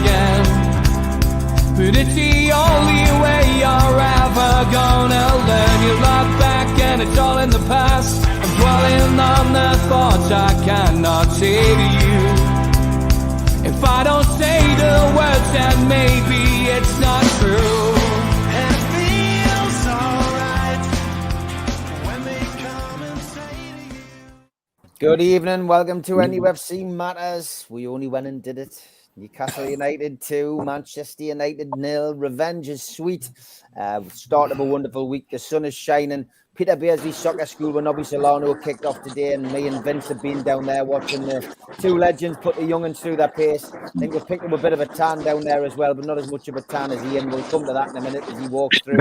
again. But it's the only way you're ever gonna learn. You look back and it's all in the past. I'm dwelling on the thoughts I cannot say to you. If I don't say the words, then maybe it's not true. And it feels alright when they come and say to you. Good evening, welcome to NUFC Matters. We only went and did it. Newcastle United 2, Manchester United 0. Revenge is sweet. Start of a wonderful week. The sun is shining. Peter Beardsley's soccer school with Nobby Solano kicked off today, and me and Vince have been down there watching the two legends put the young'uns through their pace. I think we've picked up a bit of a tan down there as well, but not as much of a tan as Ian. We'll come to that in a minute as he walks through.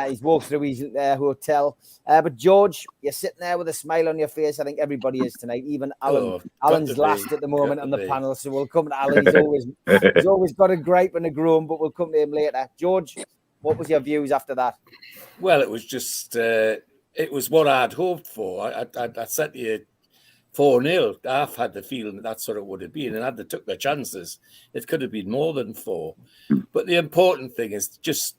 He's walked through his hotel. But George, you're sitting there with a smile on your face. I think everybody is tonight. Even Alan. Alan's last at the moment on the panel, so we'll come to Alan. He's always got a gripe and a groan, but we'll come to him later. George, what was your views after that? Well, it was just, it was what I'd hoped for. I said to you 4-0. I've had the feeling that's what it would have been. And had they took their chances, it could have been more than 4. But the important thing is just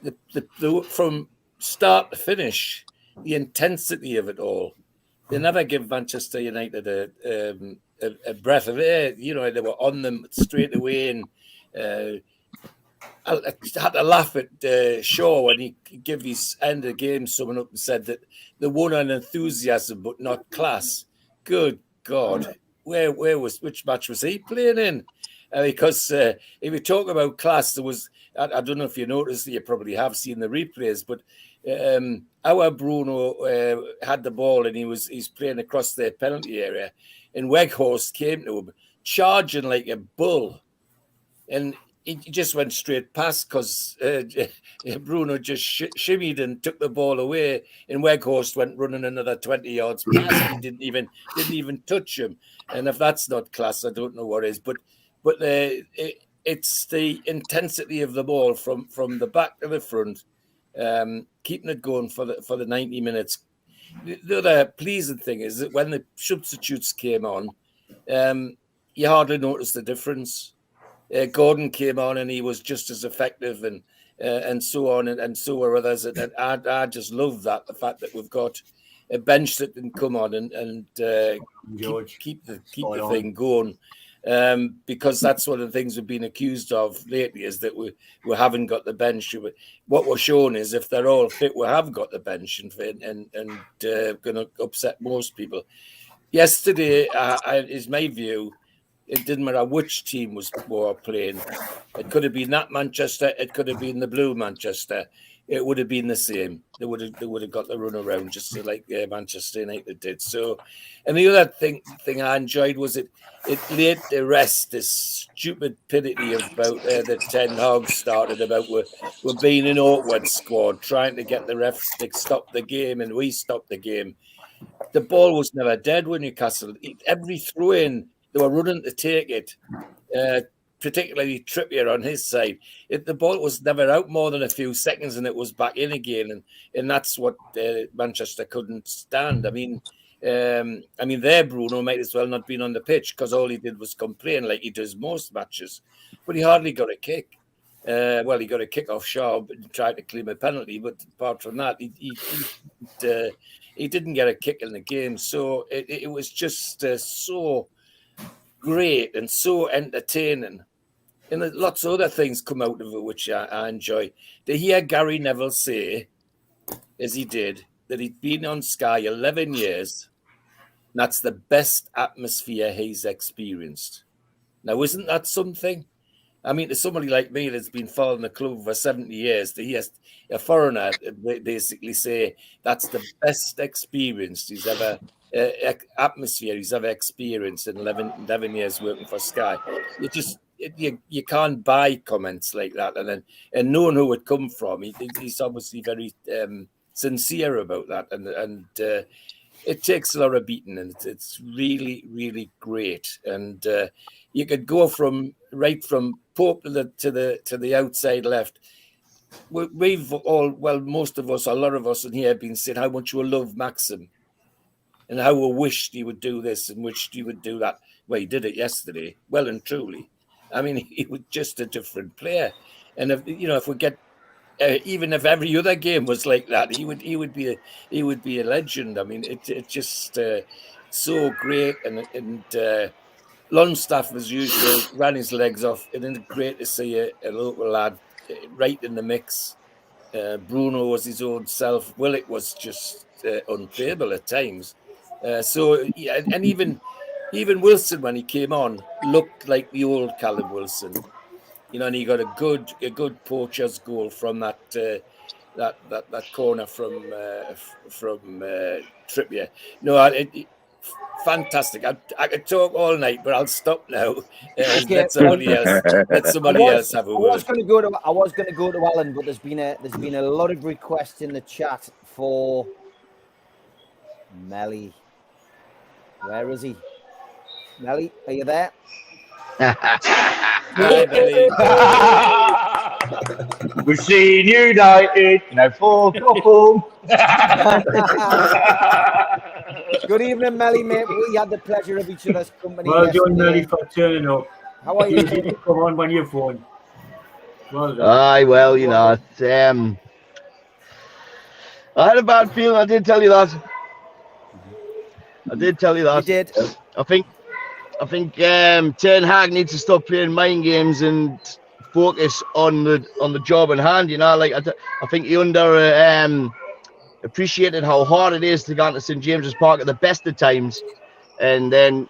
the from start to finish, the intensity of it all. They never give Manchester United a breath of air. You know, they were on them straight away. And I had to laugh at Shaw when he gave his end of the game summing up and said that they won on enthusiasm but not class. Good God, which match was he playing in? Because if we talk about class, there was, I don't know if you noticed, you probably have seen the replays, but our Bruno had the ball and he's playing across the penalty area, and Weghorst came to him charging like a bull, and he just went straight past because Bruno just shimmied and took the ball away, and Weghorst went running another 20 yards past. He didn't even touch him. And if that's not class, I don't know what is. But it's the intensity of the ball from the back to the front, keeping it going for the 90 minutes. The other pleasing thing is that when the substitutes came on, you hardly noticed the difference. Gordon came on and he was just as effective, and so on, and so were others. And I just love that, the fact that we've got a bench that can come on and keep the thing going. Because that's one of the things we've been accused of lately, is that we haven't got the bench. What we're showing is if they're all fit, we have got the bench and going to upset most people. Yesterday, is my view, it didn't matter which team were playing. It could have been that Manchester. It could have been the blue Manchester. It would have been the same. They would have got the run around just like Manchester United did. So, and the other thing I enjoyed was it laid to rest this stupidity about that Ten Hag started about we're being an awkward squad trying to get the refs to stop the game, and we stopped the game. The ball was never dead when Newcastle. Every throw in, they were running to take it, particularly Trippier on his side. The ball was never out more than a few seconds, and it was back in again. And that's what Manchester couldn't stand. I mean, their Bruno might as well not been on the pitch because all he did was complain like he does most matches. But he hardly got a kick. He got a kick off Shaw and tried to claim a penalty. But apart from that, he didn't get a kick in the game. So it was just so great and so entertaining, and lots of other things come out of it which I enjoy. To hear Gary Neville say, as he did, that he'd been on Sky 11 years, and that's the best atmosphere he's experienced. Now, isn't that something? I mean, to somebody like me that's been following the club for 70 years, to hear a foreigner basically say that's the best experience he's ever atmosphere he's ever experienced in 11 years working for Sky. You can't buy comments like that, and knowing who it come from, he's obviously very sincere about that, and it takes a lot of beating, and it's really, really great. And you could go from Pope to the outside left. We've all, well, most of us, a lot of us in here, have been saying how much we love Maxim, and how we wished he would do this and wished he would do that. Well, he did it yesterday, well and truly. I mean, he was just a different player. And if we get even if every other game was like that, he would be a legend. I mean, it just so great and Longstaff as usual ran his legs off. And it's great to see a local lad right in the mix. Bruno was his own self. Willock was just unplayable at times. And even Wilson when he came on looked like the old Callum Wilson. And he got a good poacher's goal from that corner from Trippier. No, fantastic. I could talk all night, but I'll stop now. Okay. Let somebody else have a word. I was going to go to Alan, but there's been a lot of requests in the chat for Melly. Where is he? Melly, are you there? We're seeing United now for home. Good evening, Melly, mate. We had the pleasure of each other's company. Well done, Melly, for turning up. How are you? Come on when you're phone. Well done. Aye, well, it's, I had a bad feeling. I did tell you that. You did. I think Ten Hag needs to stop playing mind games and focus on the job in hand. I think he appreciated how hard it is to get to St James's Park at the best of times, and then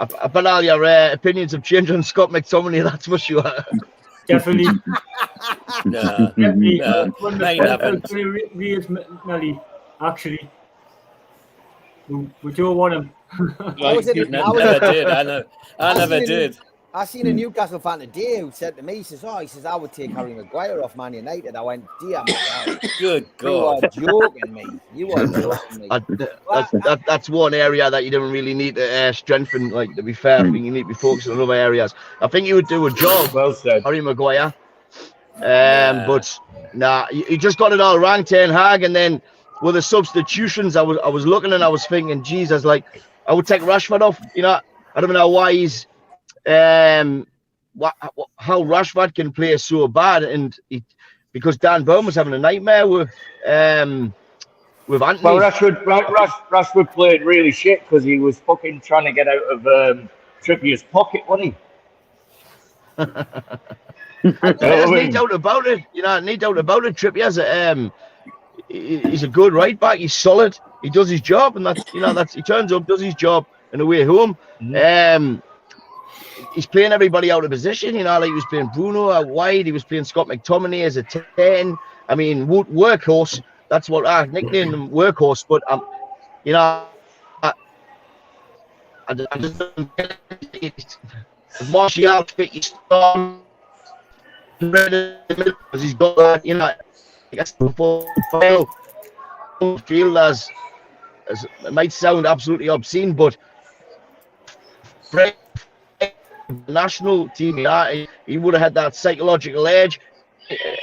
I bet all your opinions have changed on Scott McTominay. That's for sure. Definitely. No, Definitely. no, mine haven't. Melly, actually, we don't want him. How was it? Never did. I never did. I seen a Newcastle fan today who said to me, he says, I would take Harry Maguire off Man United. I went, dear my God. Good God. You are joking me. That's one area that you don't really need to strengthen. Like, to be fair, I think you need to be focused on other areas. I think you would do a job, Well said. Harry Maguire. But nah, you just got it all wrong, Ten Hag. And then with the substitutions, I was looking and I was thinking, Jesus, like, I would take Rashford off. I don't know why he's how Rashford can play so bad, and because Dan Burn was having a nightmare with Anthony. Well, Rashford played really shit because he was fucking trying to get out of Trippier's pocket, wasn't he? There's no doubt about it. No doubt about it. Trippier's he's a good right back. He's solid. He does his job, and that's he turns up, does his job, and away home. He's playing everybody out of position. Like he was playing Bruno out wide. He was playing Scott McTominay as a 10. I mean, workhorse. That's what I nicknamed him, workhorse. But I just don't get it. Martial fit you strong because he's got that. I guess the field as it might sound absolutely obscene, but national team, he would have had that psychological edge,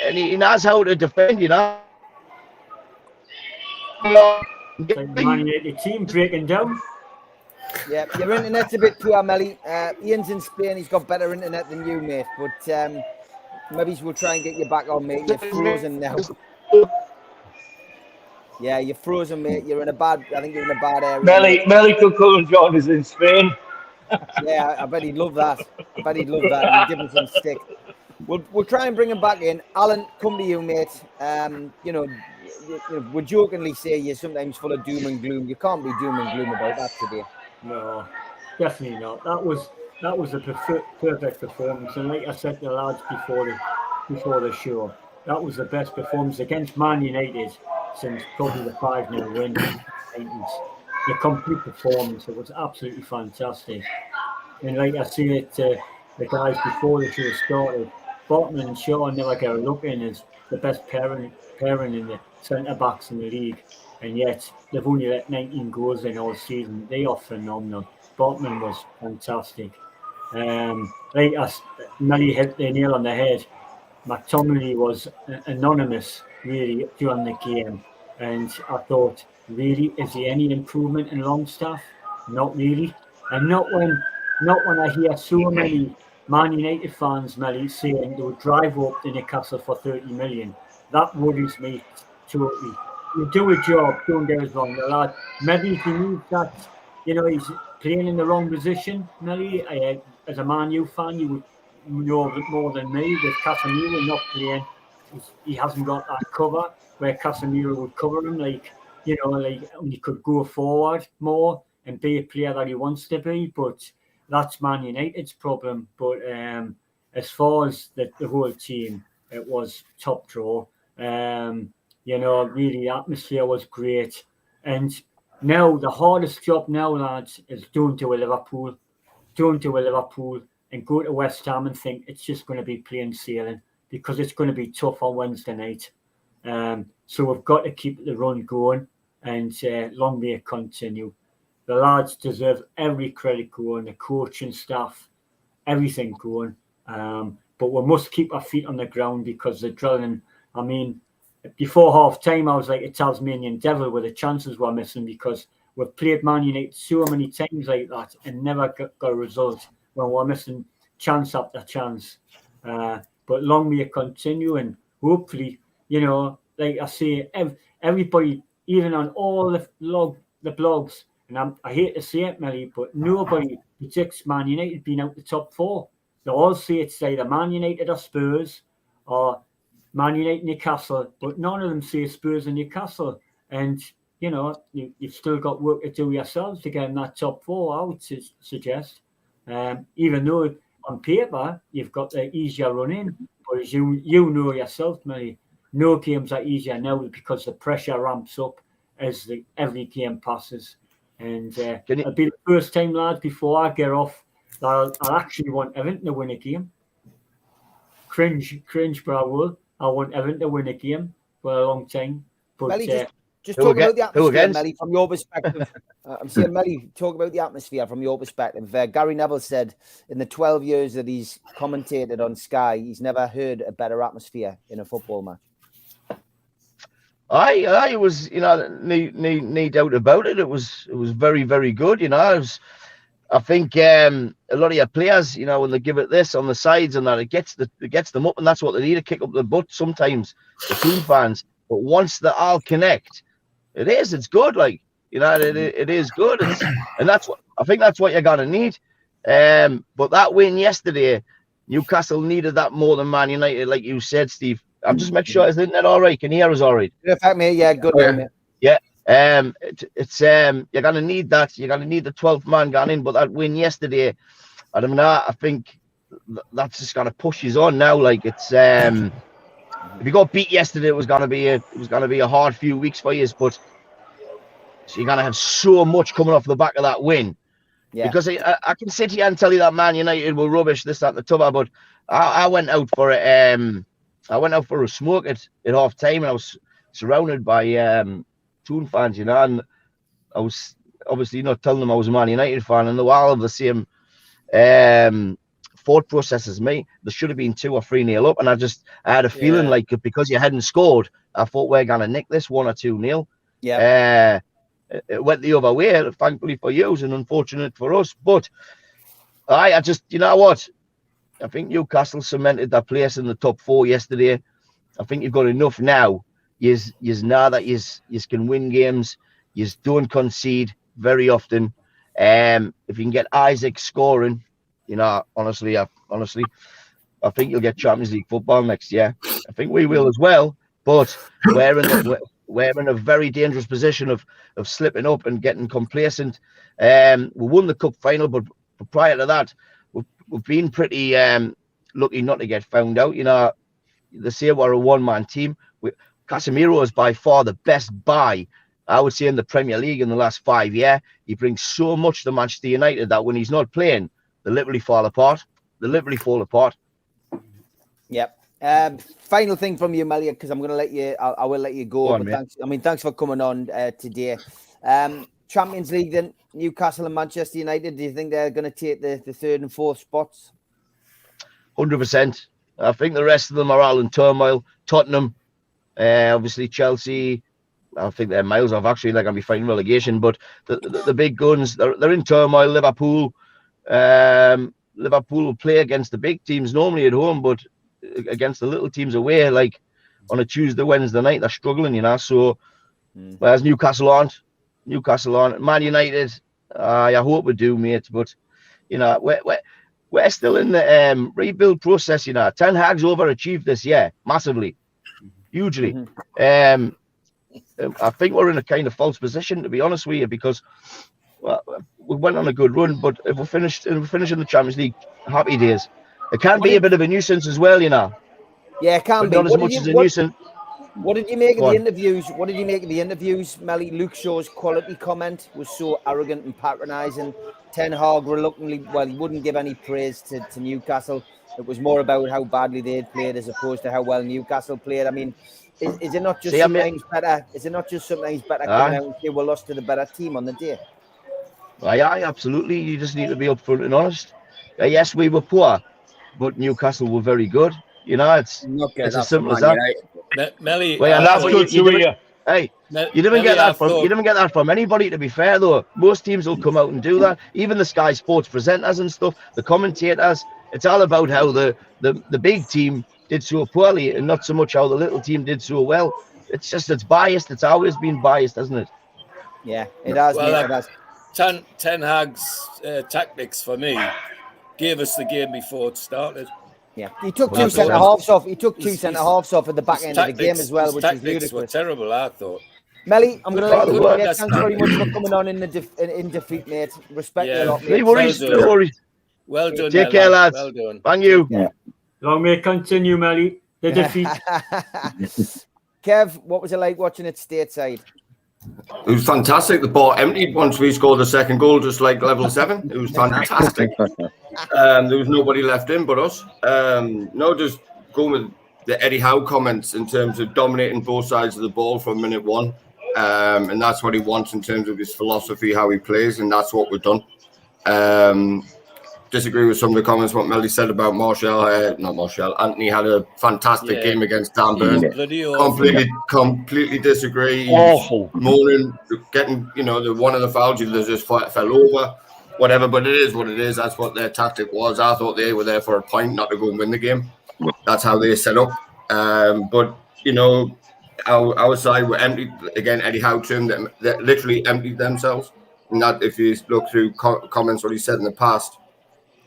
and he knows how to defend. The team breaking down. Yeah, your internet's a bit poor, Melly. Ian's in Spain. He's got better internet than you, mate. But maybe we'll try and get you back on, mate. You're frozen now. Yeah, you're frozen, mate. I think you're in a bad area. Melly could come and join us in Spain. Yeah, I bet he'd love that. He'd give him some stick. We'll try and bring him back in. Alan, come to you, mate. We jokingly say you're sometimes full of doom and gloom. You can't be doom and gloom about that today. No, definitely not. That was a perfect performance, and like I said to the lads before the show, that was the best performance against Man United since probably the 5-0 win. The complete performance, it was absolutely fantastic. And like I say it to the guys before the show started, Botman and Shaw never get a look in as the best pairing in the centre backs in the league, and yet they've only let 19 goals in all season. They are phenomenal. Botman was fantastic. Like Melly hit the nail on the head. McTominay was anonymous really during the game, and I thought, really, is there any improvement in Longstaff? Not really, and not when I hear so many Man United fans, Melly, saying they would drive up to Newcastle for 30 million. That worries me totally. You do a job, don't get us wrong, the lad. Maybe if he needs that, he's playing in the wrong position, Melly. As a Man U fan, you would know more than me with Casemiro not playing. He hasn't got that cover where Casemiro would cover him, like he could go forward more and be a player that he wants to be, but that's Man United's problem. But as far as the whole team, it was top draw. Really the atmosphere was great. And now the hardest job now, lads, is don't do a Liverpool and go to West Ham and think it's just going to be plain sailing, because it's going to be tough on Wednesday night. So we've got to keep the run going, and long may it continue. The lads deserve every credit going, the coaching staff, everything going. But we must keep our feet on the ground, because the drilling, I mean, before half time, I was like a Tasmanian devil with the chances we're missing, because we've played Man United so many times like that and never got a result when we're missing chance after chance. But long may it continue, and hopefully, like I say, everybody, even on all the blogs, and I hate to say it, Melly, but nobody predicts Man United being out the top four. They all say it's either Man United or Spurs, or Man United Newcastle, but none of them say Spurs and Newcastle. And, you've still got work to do yourselves to get in that top four, I would suggest. Even though on paper you've got the easier run in, but as you know yourself, Melly, no games are easier now because the pressure ramps up as every game passes. And it'll be the first time, lads, before I get off, that I'll actually want Everton to win a game. Cringe, but I will. I want Everton to win a game for a long time. But Melly, just talk about the atmosphere, Melly, from your perspective. I'm saying, Melly, talk about the atmosphere from your perspective. Gary Neville said in the 12 years that he's commentated on Sky, he's never heard a better atmosphere in a football match. I was, no doubt about it. It was very, very good. I think a lot of your players, when they give it this on the sides and that, it gets them up, and that's what they need, to kick up the butt sometimes, the Toon fans. But once they all connect, it's good. Like, it is good. And that's what you're gonna need. But that win yesterday, Newcastle needed that more than Man United, like you said, Steve. I'm just making sure, isn't that all right? Can you hear us all right? Perfect, mate. Yeah, good. Yeah. It's you're gonna need that. You're gonna need the 12th man going in. But that win yesterday, I think that's just gonna push us on now. Like, it's if you got beat yesterday, it was gonna be a hard few weeks for you. But so you're gonna have so much coming off the back of that win. Yeah. Because I can sit here and tell you that Man United were rubbish, this, that, and the t'other. But I went out for a smoke at half time, and I was surrounded by Toon fans, and I was obviously not telling them I was a Man United fan, and they were all of the same thought process as me. There should have been 2 or 3-0 up, and I had a feeling like, because you hadn't scored, I thought we're gonna nick this 1 or 2-0. Yeah. It went the other way, thankfully for you, and unfortunate for us. But I just, you know what? I think Newcastle cemented their place in the top 4 yesterday. I think you've got enough now. Yous know that yous can win games. Yous don't concede very often. If you can get Isaac scoring, honestly, I think you'll get Champions League football next year. I think we will as well. But we're in a very dangerous position of slipping up and getting complacent. We won the cup final, but prior to that, we've been pretty lucky not to get found out. They say we're a one-man team. Casemiro is by far the best buy, I would say, in the Premier League in the last 5 years. He brings so much to Manchester United that when he's not playing, they literally fall apart. Yep. Final thing from you, Melia, because I'm going to let you. I will let you go. Thanks for coming on today. Champions League, then, Newcastle and Manchester United. Do you think they're going to take the 3rd and 4th spots? 100%. I think the rest of them are all in turmoil. Tottenham, obviously Chelsea. I think they're miles off. Actually, they're going to be fighting relegation. But the big guns, they're in turmoil. Liverpool, Liverpool will play against the big teams normally at home, but against the little teams away, like on a Tuesday, Wednesday night, they're struggling, you know. So, whereas Newcastle aren't. Man United, I hope we do, mate. But you know, we're still in the rebuild process. You know, Ten Hag's overachieved this year massively, hugely. I think we're in a kind of false position, to be honest with you, because well, we went on a good run, but if we finish in the Champions League, happy days. It can be a bit of a nuisance as well, you know. Yeah, it can but be. not as much as a nuisance. What did you make of Go the on. interviews? What did you make of the interviews, Melly? Luke Shaw's quality comment was so arrogant and patronising. Ten Hag reluctantly, well, he wouldn't give any praise to Newcastle. It was more about how badly they'd played as opposed to how well Newcastle played. I mean, is it not just sometimes better? Is it not just sometimes better coming out and say we lost to the better team on the day? Aye, absolutely. You just need to be upfront and honest. Yes, we were poor, but Newcastle were very good. You know, it's as simple as that. Melly, well, that's good to hear. Hey, you didn't get that from anybody. To be fair, though, most teams will come out and do that. Even the Sky Sports presenters and stuff, the commentators. It's all about how the big team did so poorly, and not so much how the little team did so well. It's biased. It's always been biased, hasn't it? Yeah, it has. Well, it has. Ten Hag's tactics for me gave us the game before it started. Yeah, he took two centre halves off. He took two centre halves off at the back end of the game as well, which was ludicrous. Were terrible, I thought. Melly, I'm going to let you go. Thanks very much for coming on in defeat, mate. Respect you a lot, mate. No worries. Well done. Take care, lads. Well done. Thank you. Yeah. Long may it continue, Melly. The defeat. Kev, what was it like watching it stateside? It was fantastic. The ball emptied once we scored the second goal, just like level 7. It was fantastic. There was nobody left in but us. No, just going with the Eddie Howe comments in terms of dominating both sides of the ball from minute 1. And that's what he wants in terms of his philosophy, how he plays, and that's what we've done. Disagree with some of the comments what Melly said about Anthony had a fantastic game against Dan Burn. Completely disagree. Awful. Moaning, getting, the one of the fouls that just fell over, whatever, but it is what it is. That's what their tactic was. I thought they were there for a point, not to go and win the game. That's how they set up. But our side were empty again. Eddie Howe termed them, they literally emptied themselves. And that, if you look through comments what he said in the past,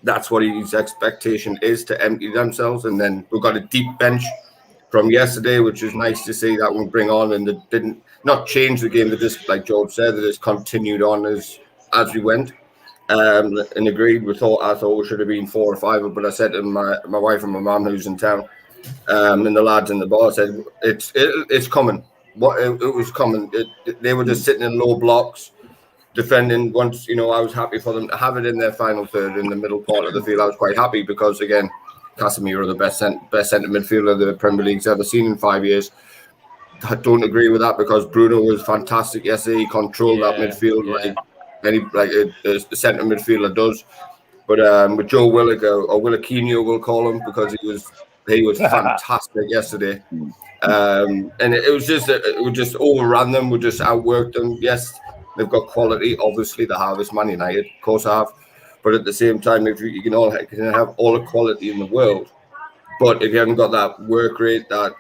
that's what his expectation is, to empty themselves. And then we've got a deep bench from yesterday, which is nice to see that we bring on, and they didn't not change the game. They just, like George said, they just continued on as we went. And agreed. I thought we should have been 4 or 5, but I said to my wife and my mum who's in town, and the lads in the bar, said it's coming. It was coming. They were just sitting in low blocks, defending. Once I was happy for them to have it in their final third in the middle part of the field. I was quite happy because again, Casemiro, the best centre midfielder the Premier League's ever seen in 5 years. I don't agree with that because Bruno was fantastic yesterday. He controlled that midfield like a centre midfielder does. But with Joe Willock, or Willoquinho, we'll call him, because he was fantastic yesterday. And it was just overran them. We just outworked them. Yes, they've got quality. Obviously, they have. It's Man United, of course, I have. But at the same time, if you can have all the quality in the world, but if you haven't got that work rate, that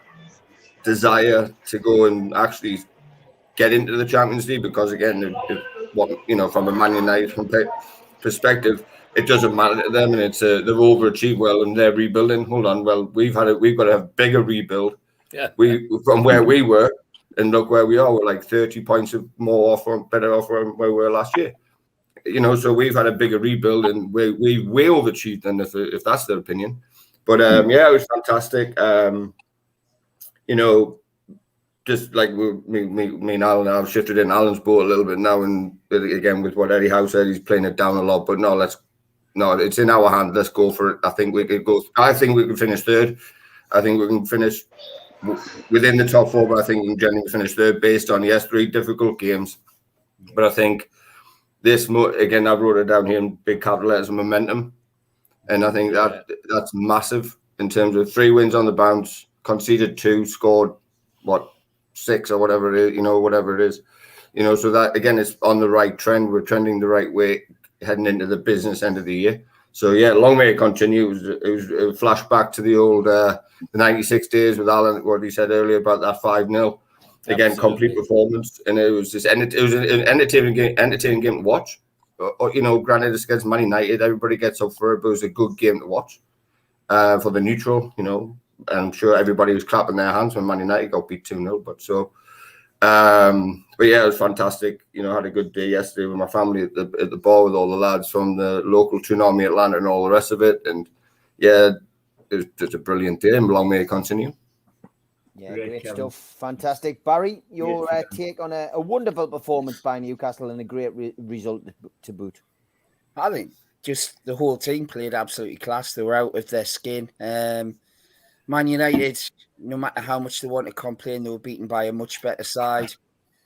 desire to go and actually get into the Champions League, because again, from a Man United perspective, it doesn't matter to them, and they've overachieved well, and they're rebuilding. Hold on, well, we've got to have bigger rebuild. Yeah, from where we were, and look where we are. We're like 30 points of better off from where we were last year. So we've had a bigger rebuild, and we overachieved them, if that's their opinion. But it was fantastic. Just like me and Alan, I've shifted in Alan's boat a little bit now, and again with what Eddie Howe said, he's playing it down a lot. But it's in our hand. Let's go for it. I think we could finish third. I think we can finish within the top 4, but I think we can generally finish third based on 3 difficult games. But I think this, again, I wrote it down here in big capital letters, momentum, and I think that's massive in terms of 3 wins on the bounce, conceded 2, scored 6 or whatever it is, so that again is on the right trend. We're trending the right way heading into the business end of the year. So yeah, long may it continue. It was a flashback to the old the 96 days with Alan, what he said earlier about that 5-0. Again, complete performance, and it was just it was an entertaining game to watch. You know, granted it's against Man United, everybody gets up for it, but it was a good game to watch for the neutral. You know, I'm sure everybody was clapping their hands when Man United got beat 2-0. But yeah, it was fantastic. You know, I had a good day yesterday with my family at the bar with all the lads from the local Tsunami Atlanta and all the rest of it. And yeah, it was just a brilliant day, and long may it continue. Yeah, great stuff. Fantastic. Barry, your take on a wonderful performance by Newcastle and a great result to boot. I think just the whole team played absolutely class. They were out of their skin. Man United, no matter how much they want to complain, they were beaten by a much better side.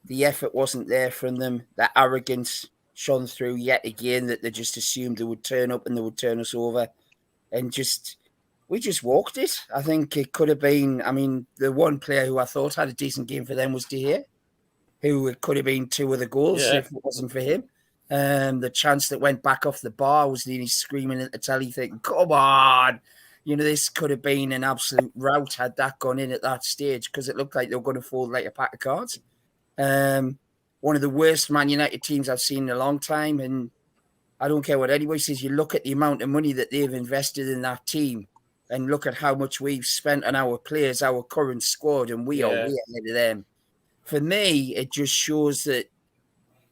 The effort wasn't there from them. That arrogance shone through yet again, that they just assumed they would turn up and they would turn us over. And we just walked it. I think it could have been, I mean, the one player who I thought had a decent game for them was De Gea, who it could have been 2 of the goals if it wasn't for him. The chance that went back off the bar, I was nearly screaming at the telly thinking, come on. You know, this could have been an absolute rout had that gone in at that stage, because it looked like they were going to fold like a pack of cards. One of the worst Man United teams I've seen in a long time. And I don't care what anybody says, you look at the amount of money that they've invested in that team and look at how much we've spent on our players, our current squad, and we are way ahead of them. For me, it just shows that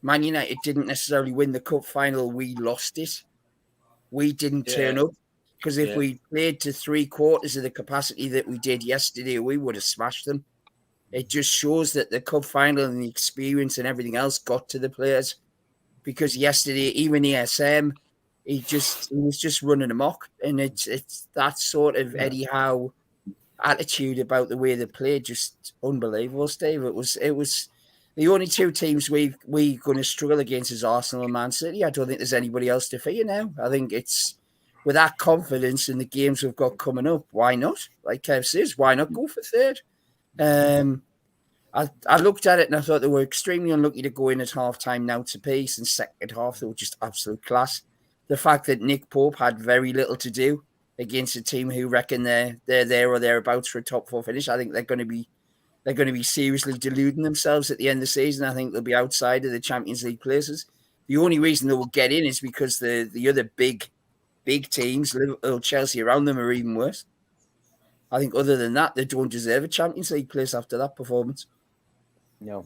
Man United didn't necessarily win the cup final. We lost it. We didn't turn up. Because if we played to 3/4 of the capacity that we did yesterday, we would have smashed them. It just shows that the cup final and the experience and everything else got to the players. Because yesterday, even ESM, he was just running amok. And it's that sort of Eddie Howe attitude about the way they played, just unbelievable, Steve. It was the only 2 teams we're going to struggle against is Arsenal and Man City. I don't think there's anybody else to fear now. I think it's with that confidence in the games we've got coming up, why not? Like Kev says, why not go for 3rd? I looked at it and I thought they were extremely unlucky to go in at half-time now to pace, and second half they were just absolute class. The fact that Nick Pope had very little to do against a team who reckon they're there or thereabouts for a top 4 finish, I think they're going to be seriously deluding themselves at the end of the season. I think they'll be outside of the Champions League places. The only reason they will get in is because the other big teams, Liverpool, Chelsea around them, are even worse. I think other than that, they don't deserve a Champions League place after that performance. No.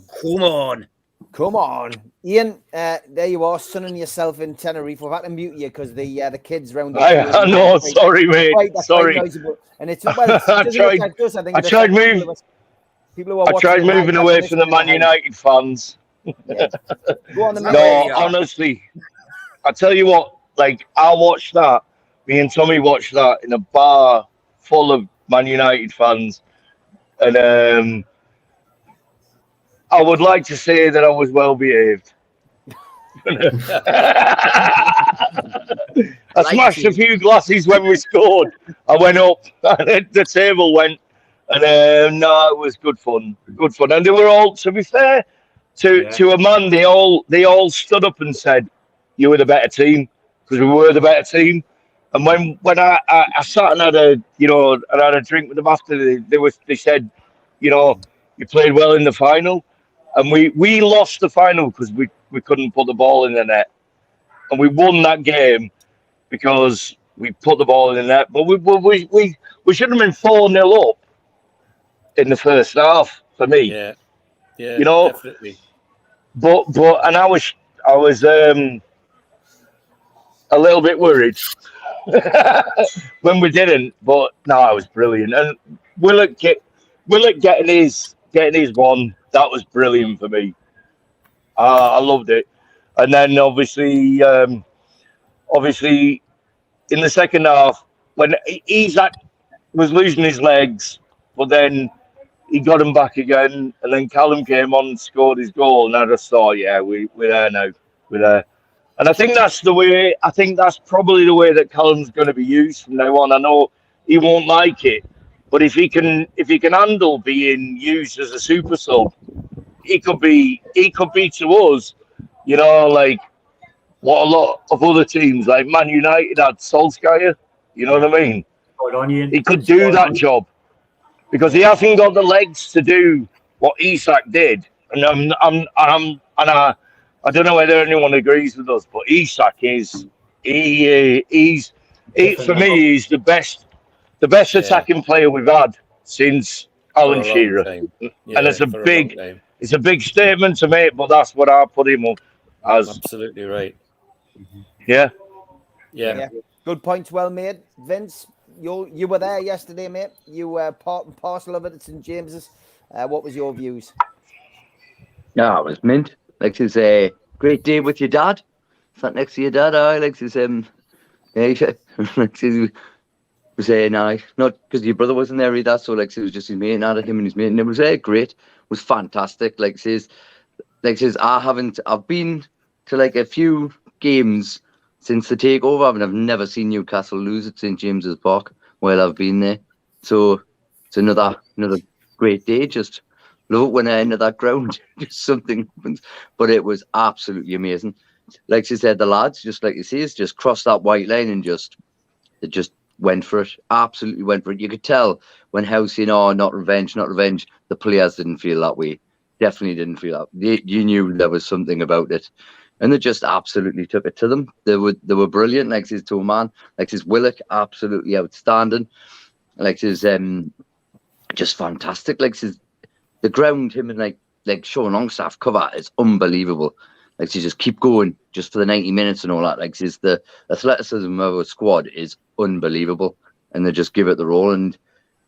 Come on. Ian, there you are, sunning yourself in Tenerife. We've had to mute you because the kids round the I know, sorry, mate. Sorry. And it's I tried moving away from the Man United fans. Yeah. Go on, no, honestly, I tell you what, like, I watched that. Me and Tommy watched that in a bar full of Man United fans. And I would like to say that I was well behaved. I smashed a few glasses when we scored. I went up, the table went, and no, it was good fun. Good fun. And they were all, to be fair, to a man, they all stood up and said, you were the better team, because we were the better team. And when I sat and had a drink with them after, they said, you know, you played well in the final. And we lost the final because we couldn't put the ball in the net. And we won that game because we put the ball in the net. But we should have been 4-0 up in the first half for me. Yeah, you know, definitely. But and I was a little bit worried when we didn't. But no, it was brilliant. And Willock getting his one, that was brilliant for me. I loved it. And then obviously in the second half, when Isak was losing his legs, but then he got him back again, and then Callum came on and scored his goal, and I just thought, yeah, we're there now. We're there. And I think that's probably the way that Callum's going to be used from now on. I know he won't like it, but if he can handle being used as a super sub, he could be to us, you know, like what a lot of other teams like Man United had Solskjaer. You know what I mean? Good on you. He could do that job because he hasn't got the legs to do what Isak did. And I don't know whether anyone agrees with us, but Isak is he's for me he's the best attacking player we've had since Alan Shearer. And it's a big statement to make, but that's what I put him up as. Absolutely right. Yeah. Good points, well made, Vince. You were there yesterday, mate. You were part and parcel of it at St James's. What was your views? Yeah, it was mint. Like it's a great day with your dad. Sat next to your dad. I like his was saying not because your brother wasn't there either. So like it was just his mate, not him and his mate, and it was great. It was fantastic. Like says I've been to like a few games since the takeover, and I've never seen Newcastle lose at St James's Park while I've been there. So it's another great day. Just love it when I enter that ground. Just something happens. But it was absolutely amazing. Like she said, the lads, just like you see, just crossed that white line and just went for it. Absolutely went for it. You could tell when House saying, "Oh, not revenge, not revenge." The players didn't feel that way. Definitely didn't feel that. You knew there was something about it. And they just absolutely took it to them. They were brilliant. Like his to a man, like his Willock, absolutely outstanding. Like his just fantastic. Like his the ground, him and like Sean Longstaff cover is unbelievable. Like to just keep going just for the 90 minutes and all that. Like his the athleticism of a squad is unbelievable, and they just give it the roll. And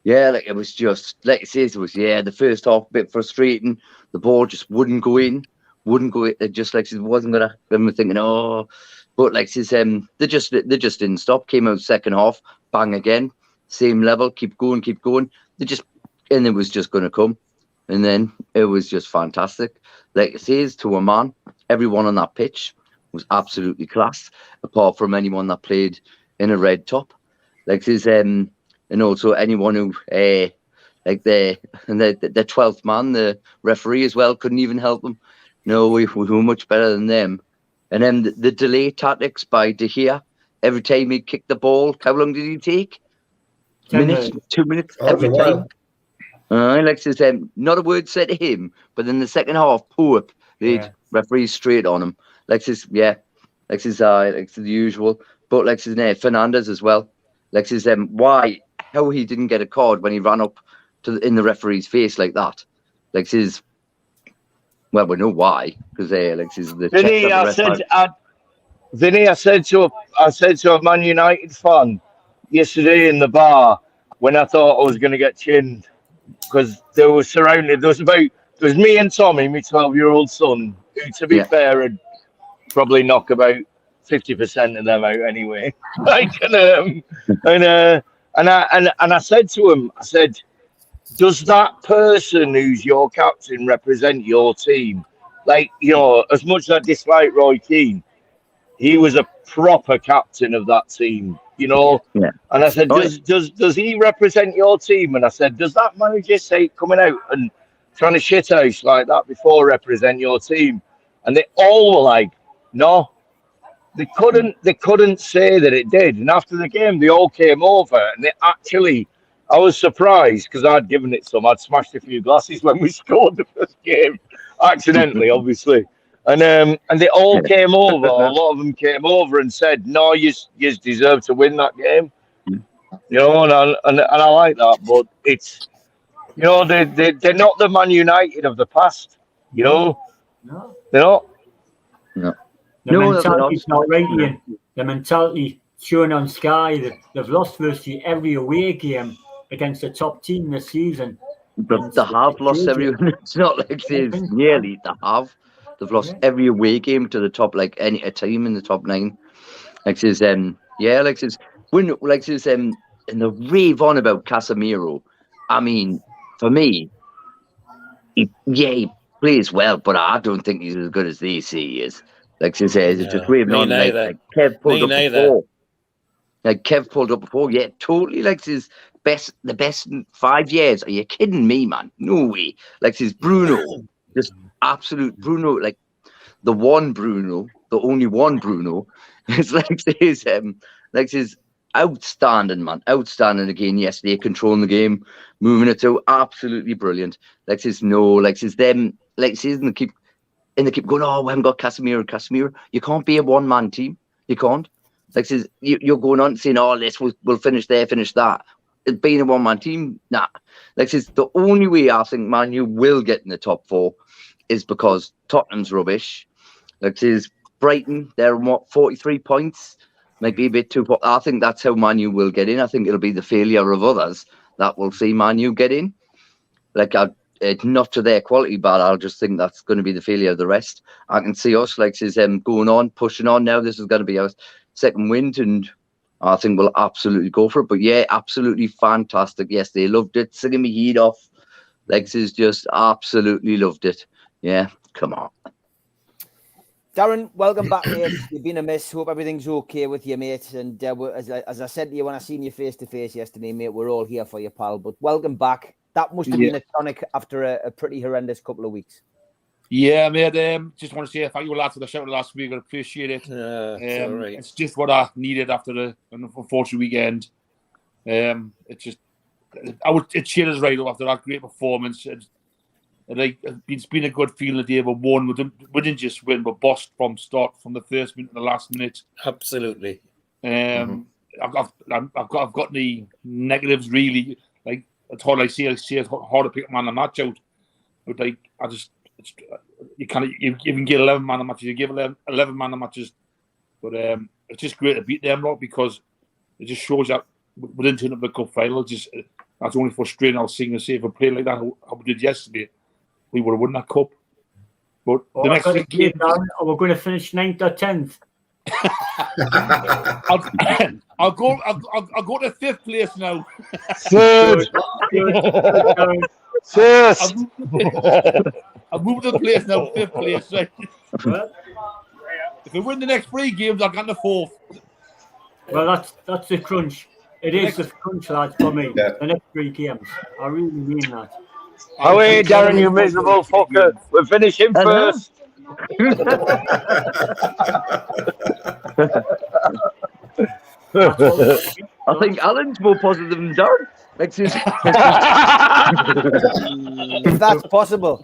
yeah, like it was just like it says, it was the first half a bit frustrating. The ball just wouldn't go in. It just like it wasn't gonna. I'm thinking, but like says, they just didn't stop. Came out second half, bang again, same level, keep going. And it was just gonna come, and then it was just fantastic. Like it says, to a man, everyone on that pitch was absolutely class, apart from anyone that played in a red top. Like says, and also anyone who like the 12th man, the referee as well, couldn't even help them. No, we were much better than them. And then the delay tactics by De Gea, every time he kicked the ball, how long did he take? 10 minutes, 2 minutes, every time. Like says, not a word said to him, but in the second half, they'd referees straight on him. Like says, like the usual. But like says, Fernandez as well. Like says, how he didn't get a card when he ran up in the referee's face like that. Like says. Well, we know why, because Vinny, I said to a Man United fan yesterday in the bar when I thought I was going to get chinned, because they were surrounded. There was me and Tommy, my 12-year-old son, who, to be fair, would probably knock about 50% of them out anyway. And I said to him, I said, does that person who's your captain represent your team? Like, as much as I dislike Roy Keane, he was a proper captain of that team, Yeah. And I said, does he represent your team? And I said, does that manager say coming out and trying to shithouse like that before represent your team? And they all were like, no. They couldn't say that it did. And after the game, they all came over and they actually. I was surprised because I'd given it some. I'd smashed a few glasses when we scored the first game, accidentally, obviously. And they all came over. A lot of them came over and said, "No, you deserve to win that game." And I like that. But it's, they're not the Man United of the past. No, they're not. No. The mentality's not right, Ian. The mentality shown on Sky. They've lost virtually every away game against the top team this season. But they have lost every. It's not like they've nearly. They have. They've lost every away game to the top, like a team in the top 9. Like says, and the rave on about Casemiro. I mean, for me, he plays well, but I don't think he's as good as they say he is. Like she says, it's just raving on like Kev pulled up before. Like Kev pulled up before, totally. Like his the best in 5 years. Are you kidding me, man? No way. Like his Bruno, just absolute Bruno, like the one Bruno the only one Bruno. It's like his outstanding, man. Outstanding again yesterday, controlling the game, moving it to absolutely brilliant. Like his them, like his and they keep going, oh, we haven't got Casemiro. You can't be a one-man team. You can't. Like says you're going on saying, oh, we'll finish there, finish that. Being a one-man team, nah. Like says the only way I think Man U will get in the top 4 is because Tottenham's rubbish. Like says Brighton, they're what 43 points, might be a bit too. I think that's how Man U will get in. I think it'll be the failure of others that will see Man U get in. Like it's not to their quality, but I'll just think that's going to be the failure of the rest. I can see us like says going on, pushing on. Now this is going to be our second win, and I think we'll absolutely go for it. But yeah, absolutely fantastic. Yes, they loved it, singing me heat off. Like says just absolutely loved it. Yeah, come on. Darren, welcome back, mate. You've been a miss. Hope everything's okay with you, mate. And as I said to you when I seen you face to face yesterday, mate, we're all here for you, pal. But welcome back. That must have been a tonic after a pretty horrendous couple of weeks. Yeah, mate. Just want to say thank you, lads, for the shout last week. I appreciate it. It's all right. It's just what I needed after an unfortunate weekend. It cheered us right up after that great performance. It's been a good feeling the day we won. We didn't just win, but bossed from the first minute to the last minute. Absolutely. I've got the negatives really. Like it's hard. It's hard to pick a man of the match out. But you can get 11 man of matches. You give 11 man of matches, but it's just great to beat them lot because it just shows that we didn't turn up the cup final. That's only frustrating. I was saying if we played like that, how we did yesterday, we would have won that cup. But the next game, we're going to finish 9th or 10th. I'll go to 5th place now. Third. I've moved to the place now, 5th place. Right? If we win the next 3 games, I'll get the 4th. Well, that's the crunch. It is the crunch, lads, for me. Yeah. The next 3 games. I really mean that. Oh, hey, Darren, you miserable fucker. We're finishing first. I think Alan's more positive than Darren. If that's possible.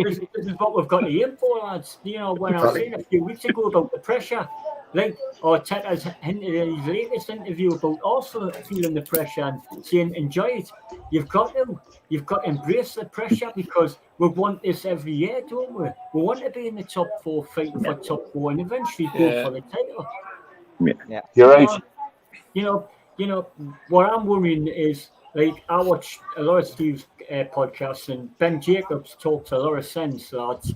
This is what we've got to aim for, lads. You know, when I was saying a few weeks ago about the pressure, like Arteta's hinted in his latest interview about also feeling the pressure and saying enjoy it. You've got to embrace the pressure because we want this every year, don't we? We want to be in the top 4, fighting for top 4, and eventually go for the title. Yeah, you're right. You know, what I'm worrying is, like, I watch a lot of Steve's podcasts, and Ben Jacobs talks a lot of sense, lads,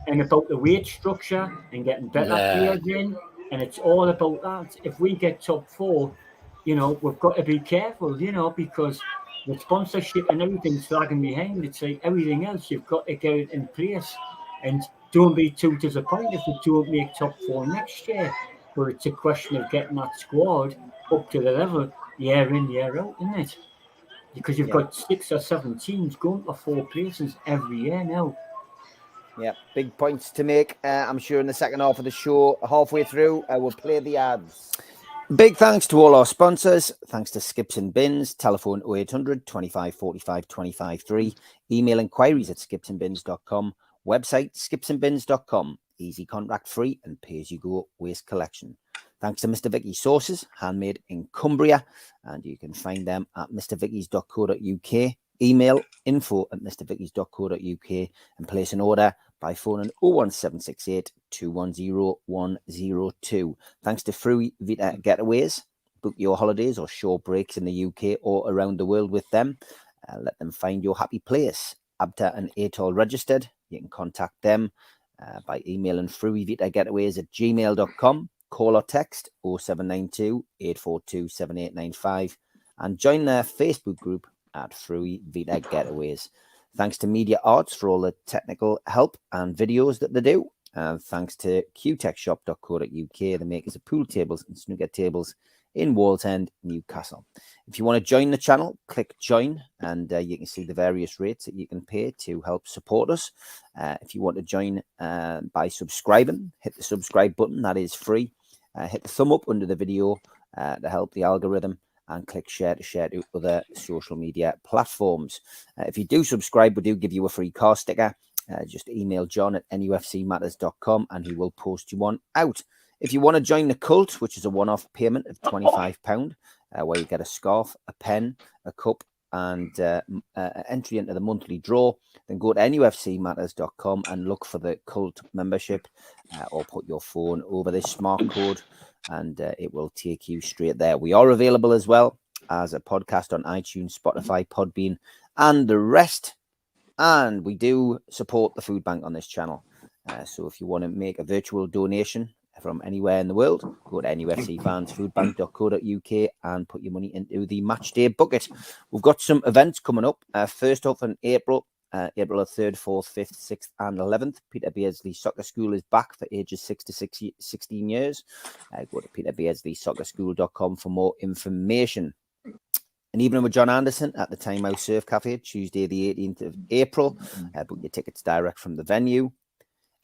and about the weight structure and getting better players in, and it's all about that. If we get top 4, you know, we've got to be careful, you know, because the sponsorship and everything's lagging behind. It's like everything else, you've got to get it in place, and don't be too disappointed if we don't make top 4 next year. But it's a question of getting that squad up to the level year in, year out, isn't it? Because you've got 6 or 7 teams going for 4 places every year now. Yeah, big points to make. I'm sure in the second half of the show, halfway through, I will play the ads. Big thanks to all our sponsors. Thanks to Skips and Bins. Telephone 0800 25 45 25 3. Email inquiries at skipsandbins.com. Website skipsandbins.com. Easy contract free and pay as you go waste collection. Thanks to Mr. Vicky's Sauces, handmade in Cumbria, and you can find them at mrvickies.co.uk. Email info@mrvickies.co.uk and place an order by phoning 01768 210 102. Thanks to Fruy Vita Getaways. Book your holidays or short breaks in the UK or around the world with them. Let them find your happy place. Abta and Atol registered. You can contact them by emailing fruyvitagetaways@gmail.com. Call or text 0792 842 7895 and join their Facebook group at Fruy Vita Getaways. Thanks to Media Arts for all the technical help and videos that they do. And thanks to qtechshop.co.uk, the makers of pool tables and snooker tables in Wallsend, Newcastle. If you want to join the channel, click join, and you can see the various rates that you can pay to help support us. If you want to join by subscribing, hit the subscribe button. That is free. Hit the thumb up under the video to help the algorithm, and click share to other social media platforms. If you do subscribe, we do give you a free car sticker. Just email John at nufcmatters.com and he will post you one out. If you want to join the cult, which is a one-off payment of £25, where you get a scarf, a pen, a cup, and entry into the monthly draw, then go to nufcmatters.com and look for the cult membership, or put your phone over this smart code and it will take you straight there. We are available as well as a podcast on iTunes, Spotify, Podbean, and the rest. And we do support the food bank on this channel. So if you want to make a virtual donation from anywhere in the world, go to nufcfansfoodbank.co.uk and put your money into the match day bucket. We've got some events coming up. First off in April the 3rd, 4th, 5th, 6th and 11th. Peter Beardsley Soccer School is back for ages 6 to 16 years. Go to peterbeardsleysoccerschool.com for more information. An evening with John Anderson at the Time Out Surf Cafe, Tuesday the 18th of April. Book your tickets direct from the venue.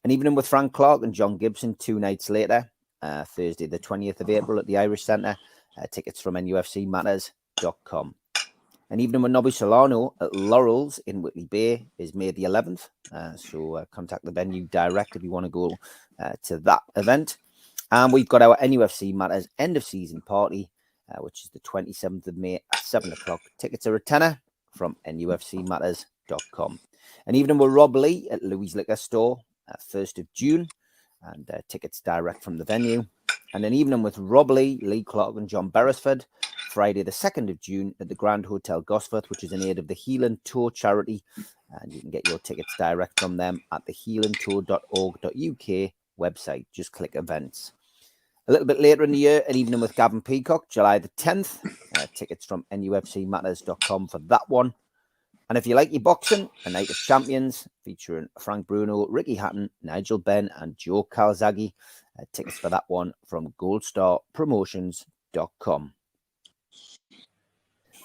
An evening with Frank Clark and John Gibson 2 nights later, Thursday the 20th of April at the Irish Centre. Tickets from nufcmatters.com. An evening with Nobby Solano at Laurel's in Whitley Bay is May the 11th. So contact the venue direct if you want to go to that event. And we've got our NUFC Matters end of season party, which is the 27th of May at 7 o'clock. Tickets are a tenner from nufcmatters.com. An evening with Rob Lee at Louis Liquor Store, 1st of June, and tickets direct from the venue. And an evening with Rob Lee, Lee Clark, and John Beresford, Friday the 2nd of June at the Grand Hotel Gosforth, which is in aid of the Healing Tour charity. And you can get your tickets direct from them at the healingtour.org.uk website. Just click events. A little bit later in the year, an evening with Gavin Peacock, July the 10th. Tickets from nufcmatters.com for that one. And if you like your boxing, a night of champions featuring Frank Bruno, Ricky Hatton, Nigel Benn, and Joe Calzaghe. Tickets for that one from goldstarpromotions.com.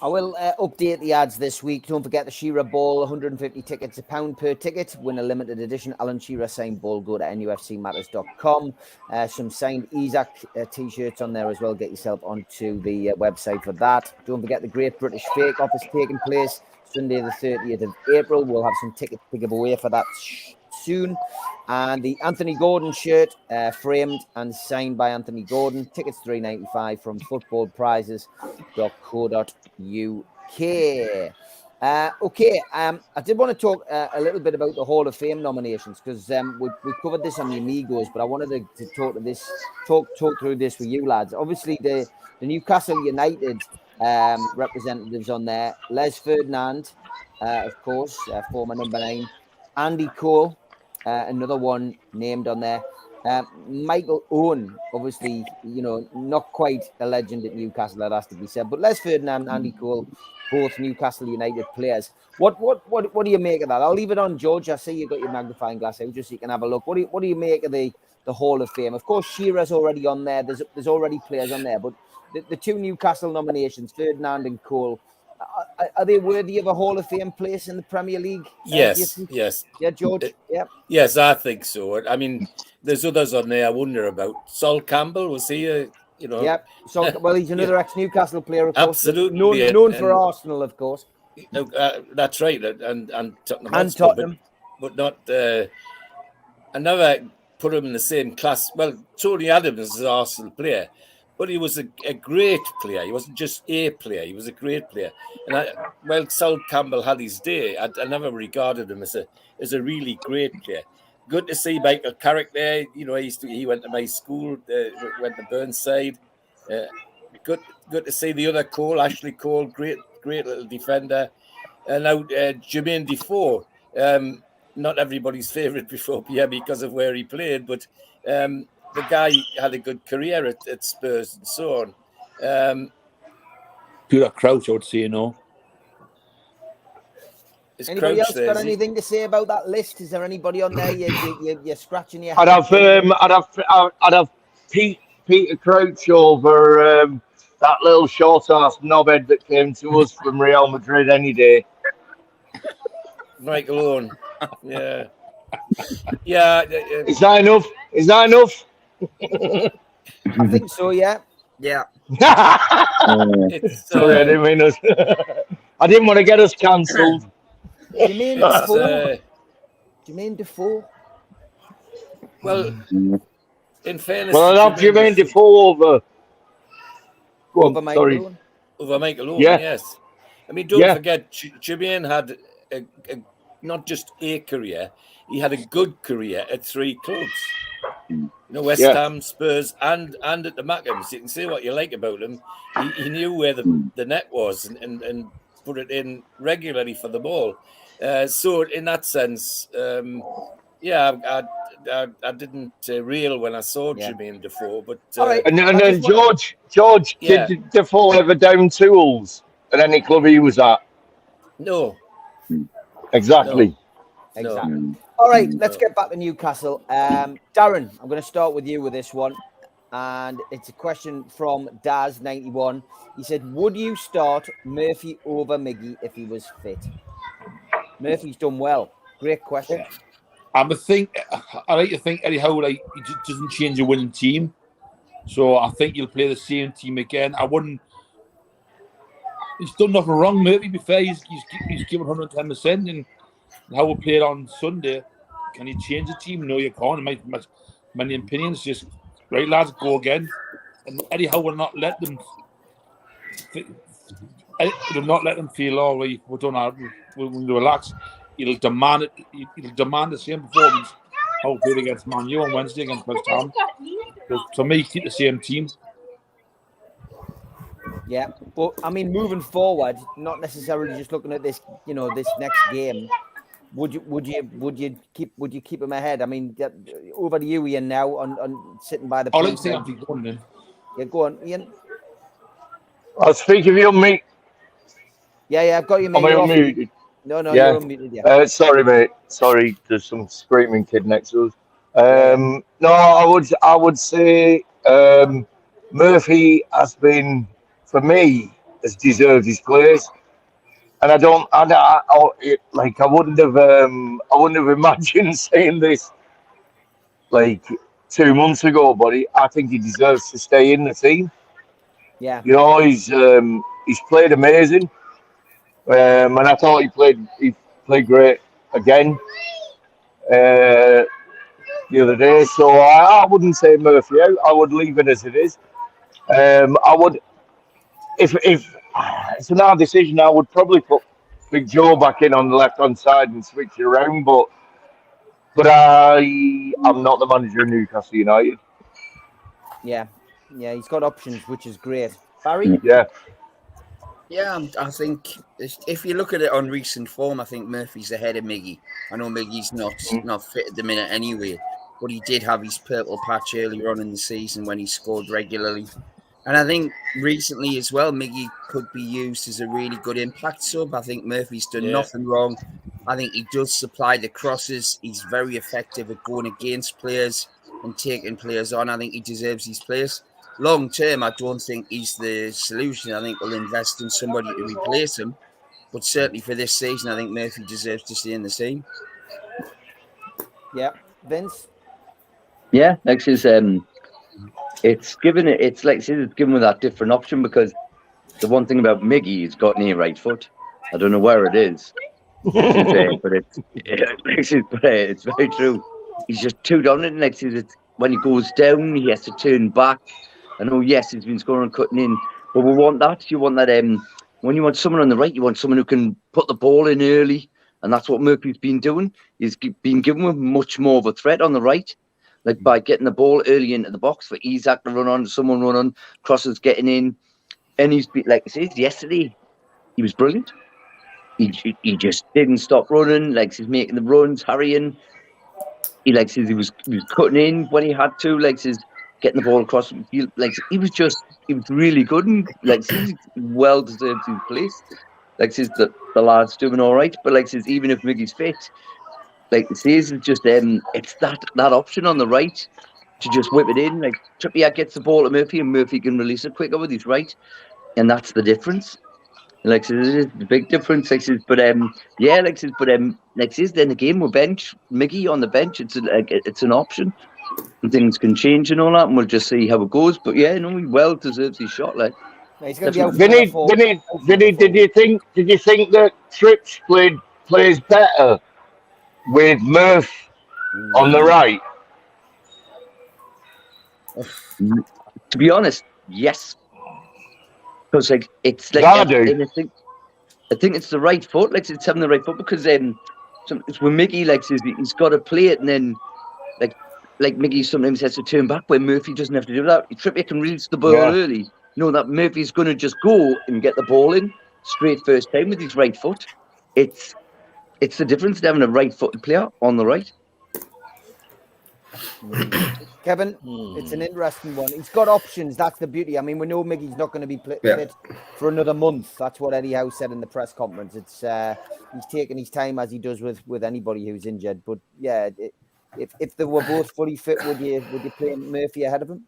I will update the ads this week. Don't forget the Shearer Ball, 150 tickets, £1 per ticket. Win a limited edition Alan Shearer signed ball. Go to nufcmatters.com. Some signed Isaac t-shirts on there as well. Get yourself onto the website for that. Don't forget the Great British Fake Off is taking place Sunday the 30th of April. We'll have some tickets to give away for that soon. And the Anthony Gordon shirt, framed and signed by Anthony Gordon. Tickets $3.95 from footballprizes.co.uk. I did want to talk a little bit about the Hall of Fame nominations, because we covered this on the Amigos, but I wanted to talk through this with you lads. Obviously, the Newcastle United representatives on there: Les Ferdinand, of course, former number 9, Andy Cole, another one named on there. Michael Owen, obviously, not quite a legend at Newcastle, that has to be said. But Les Ferdinand and Andy Cole, both Newcastle United players. What do you make of that? I'll leave it on George. I see you got your magnifying glass out just so you can have a look. What do you make of the Hall of Fame? Of course, Shearer's already on there. There's already players on there, but the two Newcastle nominations, Ferdinand and Cole, are they worthy of a Hall of Fame place in the Premier League? Yes. Yeah, George. Yeah. Yes, I think so. I mean, there's others on there I wonder about. Sol Campbell, was he? Yeah. So, well, he's another ex-Newcastle player, of course. Absolutely. Known for Arsenal, of course. That's right, and Tottenham. And Tottenham. But not. I never put him in the same class. Well, Tony Adams is an Arsenal player, but he was a great player. He wasn't just a player. He was a great player. And Sol Campbell had his day. I never regarded him as a really great player. Good to see Michael Carrick there. He went to my school, went to Burnside. Good to see the other Cole, Ashley Cole, great little defender. And now Jermaine Defoe, not everybody's favourite before Pierre because of where he played, but the guy had a good career at Spurs and so on. Peter Crouch, I would say, Anybody else got anything to say about that list? Is there anybody on there you're scratching your head? I'd have Peter Crouch over that little short-ass knobhead that came to us from Real Madrid any day. Michael Owen. Yeah. Is that enough? Is that enough? I think so. Yeah. Yeah. It's Sorry, I didn't mean us. I didn't want to get us cancelled. Jermaine Defoe. Jermaine Defoe. Well, in fairness, Well, I'll have Jermaine Defoe over. Go on, Over sorry. Michael Owen. Over Michael Owen, Yeah. yes. I mean, don't forget, Jermaine had not just a career, he had a good career at 3 clubs. You know, West Ham, Spurs, and at the Mackhams. You can say what you like about him. He knew where the net was and put it in regularly for the ball. So in that sense, I didn't reel when I saw Jermaine Defoe. But and then George, did Defoe ever down tools at any club he was at? No. Exactly. No. Exactly. All right, let's get back to Newcastle. Darren, I'm going to start with you with this one. And it's a question from Daz91. He said, would you start Murphy over Miggy if he was fit? Murphy's done well. Great question. I like to think Eddie Howe, he just doesn't change a winning team. So I think he'll play the same team again. He's done nothing wrong, Murphy, to be fair. He's given 110%. And how we played on Sunday, can you change the team? No, you can't. Many opinions, just right, lads, go again. And Eddie Howe will not let them. He'll not let them feel all right. We're done. We'll relax. He'll demand it. He'll demand the same performance. How we played against Man U on Wednesday against West Ham. So to me, keep the same team. Yeah, but I mean, moving forward, not necessarily just looking at this, this next game. Would you keep him ahead? I mean, over to you, Ian. Now on sitting by the. I'll let you think I'm then. Yeah, go on, Ian. I'll speak of you on me. Yeah, I've got you. Mate. Am I unmuted? No, you're unmuted. Yeah. Sorry, mate. Sorry, there's some screaming kid next to us. No, I would say Murphy has been, for me, has deserved his place. And I wouldn't have imagined saying this like 2 months ago, but I think he deserves to stay in the team. Yeah. He's played amazing. And I thought he played great again the other day. So I wouldn't say Murphy out. I would leave it as it is. I would, if it's an hard decision, I would probably put Big Joe back in on the left-hand side and switch it around. But I'm not the manager of Newcastle United. Yeah, he's got options, which is great. Barry? Yeah, I think if you look at it on recent form, I think Murphy's ahead of Miggy. I know Miggy's not fit at the minute anyway, but he did have his purple patch earlier on in the season when he scored regularly. And I think recently as well, Miggy could be used as a really good impact sub. I think Murphy's done nothing wrong. I think he does supply the crosses. He's very effective at going against players and taking players on. I think he deserves his place. Long term, I don't think he's the solution. I think we'll invest in somebody to replace him. But certainly for this season, I think Murphy deserves to stay in the team. Yeah. Vince? Yeah, actually, it's given with that different option, because the one thing about Miggy, he's got an right foot. I don't know where it is, but it's very true. He's just too dominant. When he goes down, he has to turn back. I know, yes, he's been scoring and cutting in, but we want that. You want that. When you want someone on the right, you want someone who can put the ball in early, and that's what Murphy's been doing. He's been given with much more of a threat on the right, like by getting the ball early into the box for Isak to run on, someone run on, crosses getting in, and he's been, like I said yesterday, he was brilliant. He just didn't stop running. He's making the runs, hurrying. He was cutting in when he had to. Getting the ball across the field. He was really good, and he's well deserved his place. The lad's doing all right, but even if Miggy's fit, it's just it's that option on the right to just whip it in. Like Trippier gets the ball to Murphy, and Murphy can release it quicker with his right, and that's the difference. Like so this is the big difference. Like says, but yeah, like says, but like says, then the game will bench Mickey on the bench. It's like it's an option. And things can change and all that, and we'll just see how it goes. But yeah, no, he well deserves his shot. Like He's going to be out for Did another 4 you think that Trips plays better with Murph on the right? To be honest, yes. Because like it's like I do. I think it's the right foot, like it's having the right foot because it's when Mickey like says he's got to play it and then like Mickey sometimes has to turn back where Murphy doesn't have to do that. Trippier can release the ball early. Know that Murphy's going to just go and get the ball in straight first time with his right foot. It's the difference to having a right-footed player on the right. Kevin, it's an interesting one. He's got options. That's the beauty. I mean, we know Mickey's not going to be fit for another month. That's what Eddie Howe said in the press conference. It's he's taking his time as he does with anybody who's injured. But yeah, if they were both fully fit, would you play Murphy ahead of him?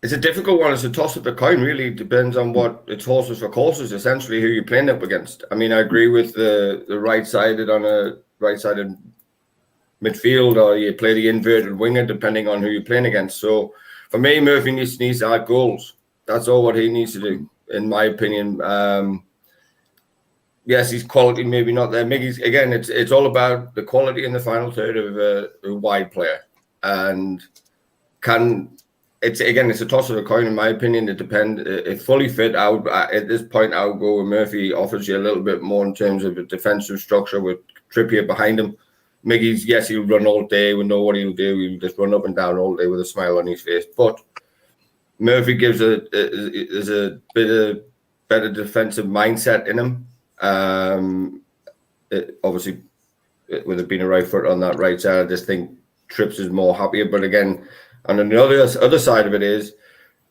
It's a difficult one. It's a toss of the coin. Really depends on what it's horses for courses. Essentially, who you're playing up against. I mean, I agree with the right-sided on a right-sided midfield, or you play the inverted winger, depending on who you're playing against. So, for me, Murphy needs to add goals. That's all what he needs to do, in my opinion. Yes, his quality maybe not there. Mickey's again. It's all about the quality in the final third of a wide player, and it's a toss of a coin, in my opinion. It depends. If fully fit, at this point, I would go with Murphy. Offers you a little bit more in terms of a defensive structure with Trippier behind him. Mickey's, yes, he'll run all day. We know what he'll do. He'll just run up and down all day with a smile on his face. But Murphy gives a bit of better defensive mindset in him. Obviously, with it being a right foot on that right side, I just think Trips is more happier. But again, and then the other side of it is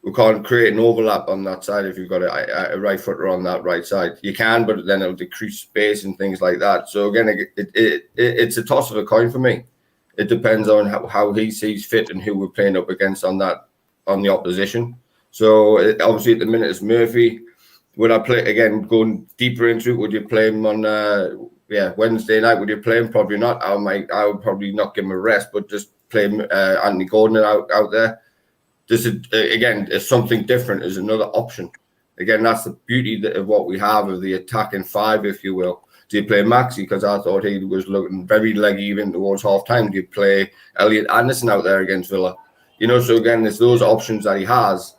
we can't create an overlap on that side if you've got a right footer on that right side. You can, but then it'll decrease space and things like that. So again, it's a toss of a coin for me. It depends on how he sees fit and who we're playing up against on the opposition. So obviously at the minute it's Murphy. Would I play again? Going deeper into it, would you play him on Wednesday night? Would you play him? Probably not. I would probably not give him a rest, but just play Anthony Gordon out there. This is again, is something different. Is another option. Again, that's the beauty of what we have of the attacking five, if you will. Do you play Maxi? Because I thought he was looking very leggy even towards half time. Do you play Elliot Anderson out there against Villa? So again, there's those options that he has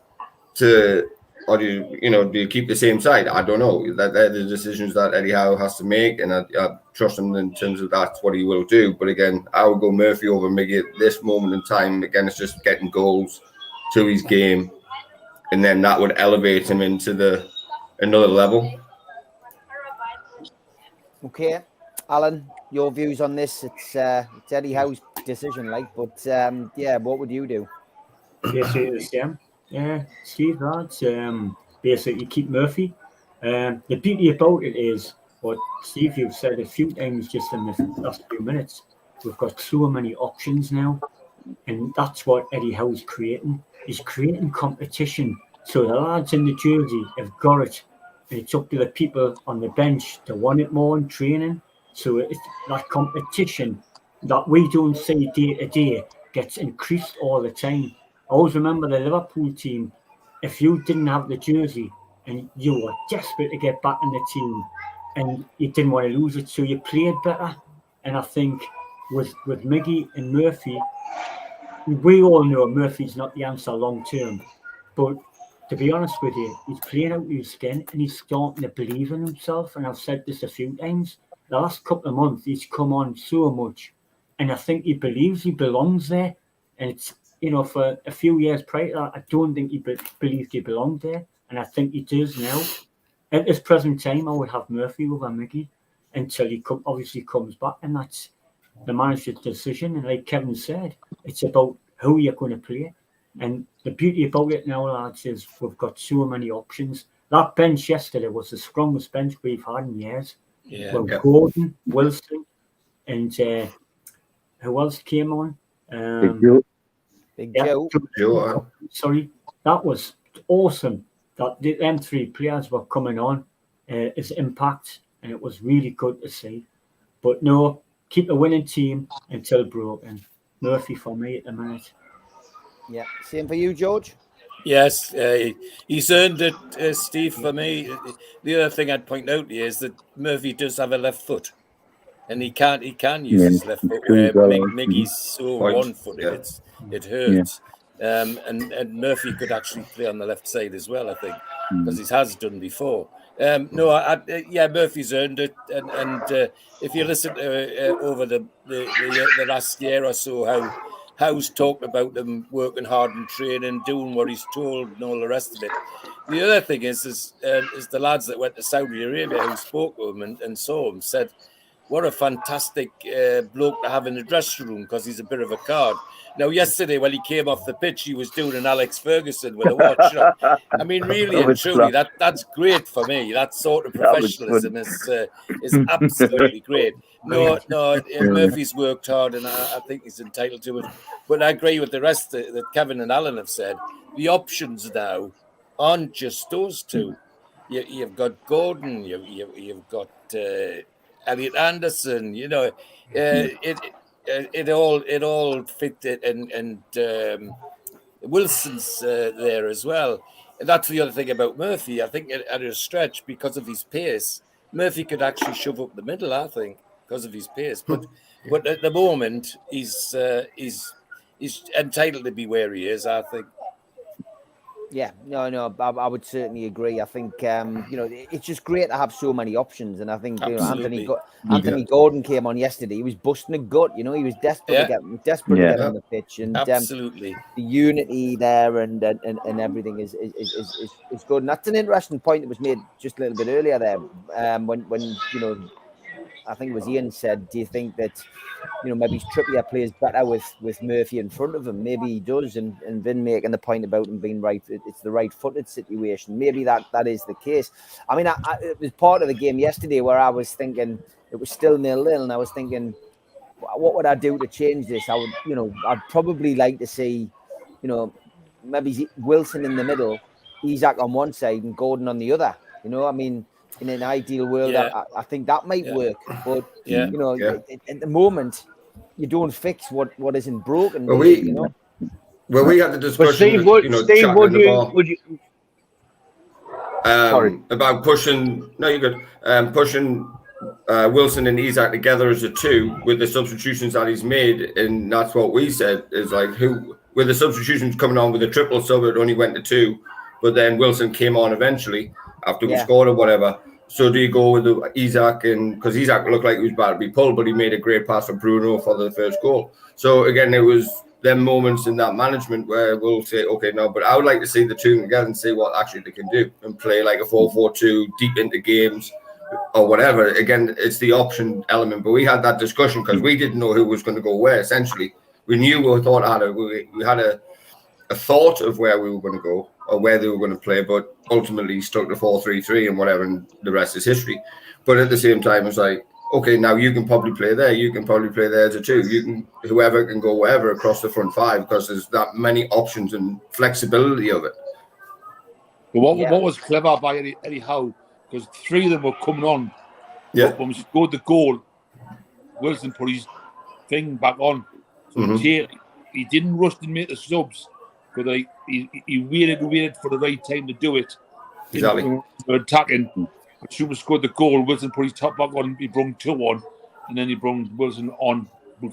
to. Or do you keep the same side? I don't know. They're the decisions that Eddie Howe has to make, and I trust him in terms of that's what he will do. But again, I would go Murphy over Mickey at this moment in time. Again, it's just getting goals to his game, and then that would elevate him into another level. Okay, Alan, your views on this? It's Eddie Howe's decision, but what would you do? Basically the same. Yeah, Steve, lads. Basically, keep Murphy. The beauty about it is what Steve, you've said a few times just in the last few minutes. We've got so many options now, and that's what Eddie Howe's creating. He's creating competition. So the lads in the jersey have got it, and it's up to the people on the bench to want it more in training. So it's that competition that we don't see day to day gets increased all the time. I always remember the Liverpool team. If you didn't have the jersey and you were desperate to get back in the team and you didn't want to lose it, so you played better. And I think with Miggy and Murphy, we all know Murphy's not the answer long term. But to be honest with you, he's playing out his skin and he's starting to believe in himself. And I've said this a few times. The last couple of months, he's come on so much. And I think he believes he belongs there. And it's, for a few years prior to that, I don't think he believed he belonged there. And I think he does now. At this present time, I would have Murphy over Mickey until he obviously comes back. And that's the manager's decision. And like Kevin said, it's about who you're going to play. And the beauty about it now, lads, is we've got so many options. That bench yesterday was the strongest bench we've had in years. Yeah. Well, Gordon, Wilson, and who else came on? Big Yeah, Joe. Joe, sorry, that was awesome. That them three players were coming on as impact, and it was really good to see. But no, keep a winning team until broken. Murphy for me at the minute. Yeah. Same for you, George. Yes, he's earned it, Steve. For me, the other thing I'd point out here is that Murphy does have a left foot, and he can use Yeah, his left foot. true Where as well, I think. Miggy's so Point, one-footed, yeah. it hurts. And Murphy could actually play on the left side as well, I think, because he has done before. No, yeah, Murphy's earned it, and if you listen to over the last year or so, how Howe's talked about them working hard and training, doing what he's told, and all the rest of it. The other thing is the lads that went to Saudi Arabia who spoke to him and saw him said, what a fantastic bloke to have in the dressing room because he's a bit of a card. Now, yesterday when he came off the pitch, he was doing an Alex Ferguson with a watch. I mean, really and truly, that's great for me. That sort of professionalism is absolutely great. No, Murphy's worked hard, and I think he's entitled to it. But I agree with the rest that Kevin and Alan have said. The options now aren't just those two. You've got Gordon, you've got Elliot Anderson. You know, it all fit it, and Wilson's there as well. And that's the other thing about Murphy. I think at a stretch, because of his pace, Murphy could actually shove up the middle. I think because of his pace, but at the moment he's entitled to be where he is. I think. Yeah, no, I would certainly agree. I think it's just great to have so many options, and I think Anthony Gordon came on yesterday. He was busting a gut. You know, he was desperate to get on the pitch, and absolutely the unity there and everything is good. And that's an interesting point that was made just a little bit earlier there, when I think it was Ian said, do you think that maybe Trippier plays better with Murphy in front of him? Maybe he does, and Vin making the point about him being right, it's the right-footed situation. Maybe that is the case. I mean, it was part of the game yesterday where I was thinking it was still 0-0, and I was thinking, what would I do to change this? I would, I'd probably like to see, maybe Wilson in the middle, Isak on one side, and Gordon on the other. I mean, in an ideal world, I think that might work. But at the moment, you don't fix what isn't broken. Well, we had the discussion. Steve, would you? About pushing. No, you're good. Pushing Wilson and Isak together as a two with the substitutions that he's made, and that's what we said is like with the substitutions coming on with a triple sub, it only went to two, but then Wilson came on eventually after we scored or whatever. So do you go with the Isak, and because Isak looked like he was about to be pulled, but he made a great pass for Bruno for the first goal. So again, it was them moments in that management where we'll say, okay, no, but I would like to see the two together and see what actually they can do and play like a 4-4-2 deep into games or whatever. Again, it's the option element, but we had that discussion because we didn't know who was going to go where. Essentially, we knew we had a thought of where we were going to go or where they were going to play, but ultimately stuck to 4-3-3 and whatever, and the rest is history. But at the same time, it's like, okay, now you can probably play there. You can probably play there as a two. Whoever can go wherever across the front five because there's that many options and flexibility of it. What was clever by Eddie Howe, because three of them were coming on. Yeah. But when we scored the goal, Wilson put his thing back on. So he didn't rush to make the subs. Because he waited for the right time to do it. Exactly. We're attacking. As soon as scored the goal, Wilson put his top back on. He brought 2-1, and then he brought Wilson on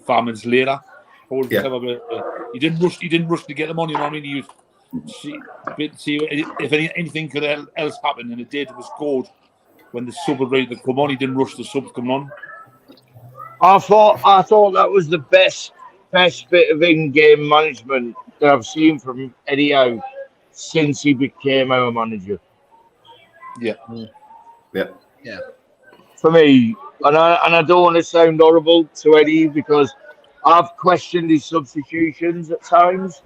5 minutes later. He didn't rush. He didn't rush to get them on. You know what I mean? He was see if anything could else happen, and it did. It was scored when the sub was ready to come on. He didn't rush the subs coming on. I thought that was the best bit of in-game management that I've seen from Eddie Howe since he became our manager. Yeah. For me, and I don't want to sound horrible to Eddie because I've questioned his substitutions at times,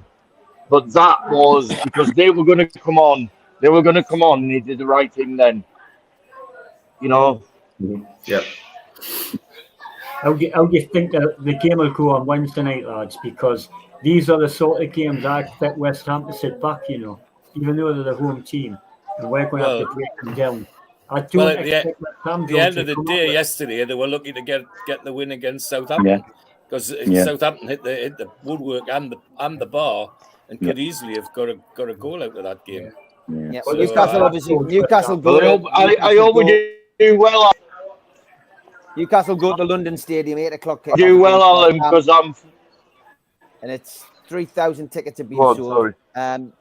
but that was because they were going to come on. They were going to come on, and he did the right thing then. Yeah. How do you think that the game will go on Wednesday night, lads? Because these are the sort of games I expect West Ham to sit back, even though they're the home team, and we're going to have to break them down. I don't expect West Ham the end of the to come day up yesterday, they were lucky to get the win against Southampton because Southampton hit the woodwork and the bar and could easily have got a goal out of that game. Yeah. So, Newcastle obviously. Newcastle go. I hope we do well. Newcastle go to London Stadium 8:00. Do well, Alan, because I'm. And it's 3,000 tickets have been sold. Sorry. And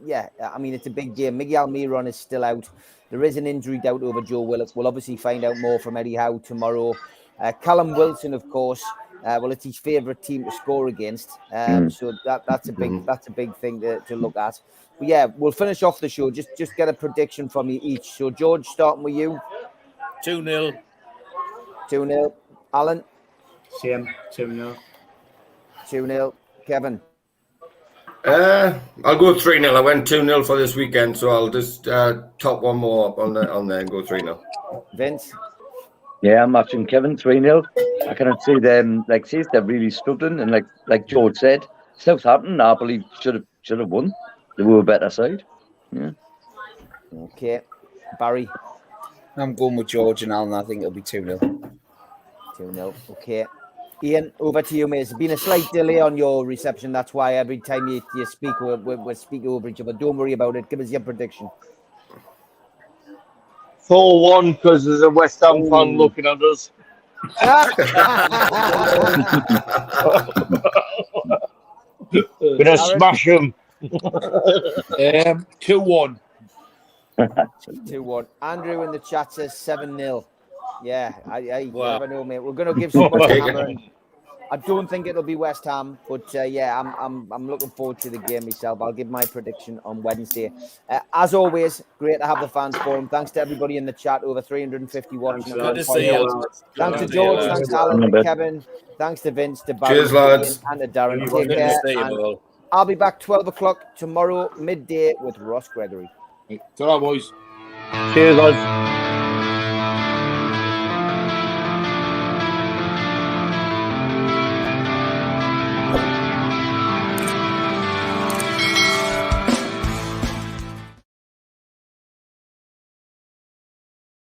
yeah, I mean it's a big game. Miguel Miron is still out. There is an injury doubt over Joe Willock. We'll obviously find out more from Eddie Howe tomorrow. Callum Wilson, of course. Well, it's his favourite team to score against. So that's a big thing to look at. But yeah, we'll finish off the show. Just get a prediction from you each. So George, starting with you. 2-0. 2-0. Alan. Same. 2-0. 2-0. Kevin. I'll go 3-0. I went 2-0 for this weekend, so I'll just top one more up on there and go 3-0. Vince. Yeah, I'm matching Kevin 3-0. I cannot see them they're really struggling, and like George said, Southampton, I believe, should have won. They were a better side. Yeah. Okay, Barry. I'm going with George and Alan. I think it'll be 2-0. 2-0. Okay. Ian, over to you, mate. There's been a slight delay on your reception. That's why every time you speak, we're speaking over each other. Don't worry about it. Give us your prediction. 4-1 because there's a West Ham fan looking at us. Gonna smash him. 2-1. 2-1. Andrew in the chat says 7-0. Yeah, I Wow. never know, mate. We're going to give someone a hammer. And I don't think it'll be West Ham, but yeah, I'm looking forward to the game myself. I'll give my prediction on Wednesday. As always, great to have the fans forum. Thanks to everybody in the chat. Over 350 watching. Good to see you. Thanks to George. Thanks to Alan and Kevin. Thanks to Vince, to Barry, Cheers, lads. and to Darren. Good Take to care. see you And all. I'll be back 12 o'clock tomorrow midday with Ross Gregory. Ta-ra, boys. Cheers, lads.